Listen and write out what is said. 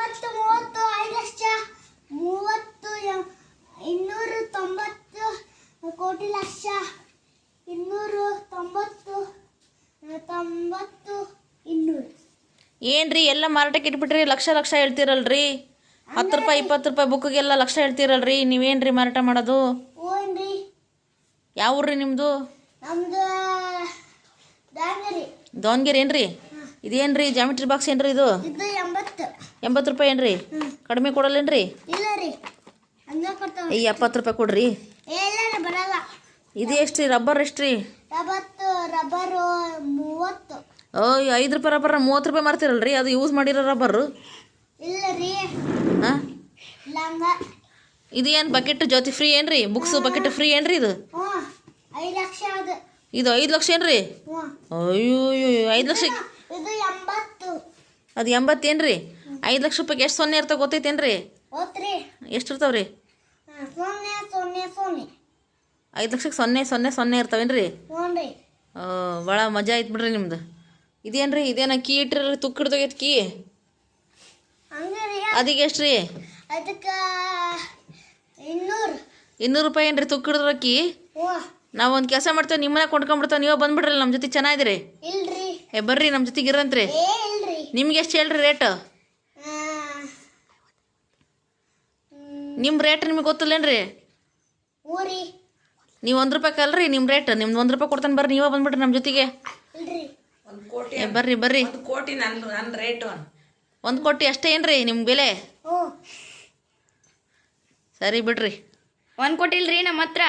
20 30 5 ಲಕ್ಷ 30 290 ಕೋಟಿ ಲಕ್ಷ 290 90 200. ಏನ್ರಿ ಎಲ್ಲ ಮಾರಾಟಕ್ಕೆ ಇಟ್ಬಿಟ್ರಿ ಲಕ್ಷ ಲಕ್ಷ ಹೇಳ್ತೀರಲ್ರಿ 10 ರೂಪಾಯಿ 20 ರೂಪಾಯಿ ಬುಕ್ಕಿಗೆಲ್ಲ ಲಕ್ಷ ಹೇಳ್ತೀರಲ್ರಿ ನೀವೇನ್ರಿ ಮಾರಾಟ ಮಾಡೋದು ಓನ್ರಿ ಯಾವ ಊರ್ರಿ ನಿಮ್ಮದು ನಮ್ದು ದಾಂಗರಿ ದಾವಣಗೆರೆ ಏನ್ರಿ ಇದೇನ್ರಿ ಜಾಮಿಟ್ರಿ ಬಾಕ್ಸ್ ಏನ್ರಿ ಇದು ಇದು 80 ರೂಪಾಯಿ ಏನ್ರಿ ಕಡಿಮೆ ಕೊಡಲ್ಲೇನ್ರಿ ಇಲ್ಲ ರೀ ಅಂದ ಕೊಡ್ತಾವ ಈ 70 ರೂಪಾಯಿ ಕೊಡ್ರಿ ಇಲ್ಲ ಬರಲ್ಲ ಇದು ಎಷ್ಟು ರೀ ರಬ್ಬರ್ ಎಷ್ಟು ರೀ 70 ರಬ್ಬರು 30 ಓಯ್ 5 ರೂಪಾಯಿ ರಬ್ಬರ್ 30 ರೂಪಾಯಿ ಮಾರ್ತೀರಲ್ರಿ ಅದು ಯೂಸ್ ಮಾಡಿರೋ ರಬ್ಬರು ಇಲ್ಲ ರೀ ಹಾಂ ಲಂಗ ಇದು ಏನು ಬಕೆಟ್ ಜ್ಯೋತಿ ಫ್ರೀ ಏನ್ರಿ ಬುಕ್ಸ್ ಬಕೆಟ್ ಫ್ರೀ ಏನ್ರಿ ಇದು 5 ಲಕ್ಷ ಅದು ಇದು 5 ಲಕ್ಷ ಏನ್ರಿ ಅಯ್ಯೋ 5 ಲಕ್ಷ ಇದು 80 ಅದು 80 ಏನ್ರಿ 5 ಲಕ್ಷ ರೂಪಾಯಿಗೆ ಎಷ್ಟು ಸೊನ್ನೆ ಇರ್ತಾವೆ ಗೊತ್ತೈತೇನ್ರಿ ಓತ್ರಿ ಎಷ್ಟು ಇರ್ತಾವ್ರಿ 0 5 ಲಕ್ಷಕ್ಕೆ 0 ಇರ್ತಾವೇನ್ರಿ ಹ್ಞೂ ಭಾಳ ಮಜಾ ಐತೆ ಬಿಡ್ರಿ ನಿಮ್ದು ಇದೇನ್ರಿ ಇದೇನ ಕೀ ಇಟ್ಟಿರಲ್ರಿ ತುಕ್ಕ ಹಿಡ್ದೋಗೈತೆ ಕೀ ಹಂಗ್ರಿ ಅದಕ್ಕೆ ಎಷ್ಟು ರೀ ಅದಕ್ಕೆ 200 200 ರೂಪಾಯಿ ಏನ್ರಿ ತುಕ್ಕ ಹಿಡಿದ್ರ ಕೀ ಹ್ಞೂ ನಾವು ಒಂದು ಕೆಲಸ ಮಾಡ್ತೇವೆ ನಿಮ್ಮನ್ನ ಕೊಂಡ್ಕೊಂಡ್ಬಿಡ್ತೇವೆ ನೀವು ಬಂದ್ಬಿಡ್ರಲ್ಲ ನಮ್ಮ ಜೊತೆ ಚೆನ್ನಾಗಿದ್ದೀರಿ ಇಲ್ರಿ ಬರ್ರಿ ನಮ್ಮ ಜೊತೆಗೆ ಇರಂತ್ರಿ ಇಲ್ರಿ ನಿಮ್ಗೆ ಎಷ್ಟು ಹೇಳ್ರಿ ರೇಟ್ ನಿಮ್ಮ ರೇಟ್ ನಿಮಗೆ ಗೊತ್ತಿಲ್ಲೇನ್ರಿ ಊರಿ ನೀವು 1 ರೂಪಾಯಿ ಕಲ್ರಿ ನಿಮ್ಮ ರೇಟ್ ನಿಮ್ದು 1 ರೂಪಾಯಿ ಕೊಡ್ತಾನೆ ಬರ್ರಿ ನೀವೇ ಬಂದ್ಬಿಡ್ರಿ ನಮ್ಮ ಜೊತೆಗೆ ಇಲ್ರಿ ಬರ್ರಿ ಬರ್ರಿ 1 ಕೋಟಿ ನನ್ನ ರೇಟು 1 ಕೋಟಿ ಅಷ್ಟೇ ಏನ್ರಿ ನಿಮ್ಮ ಬೆಲೆ ಹ್ಞೂ ಸರಿ ಬಿಡ್ರಿ 1 ಕೋಟಿ ಇಲ್ರಿ ನಮ್ಮ ಹತ್ರ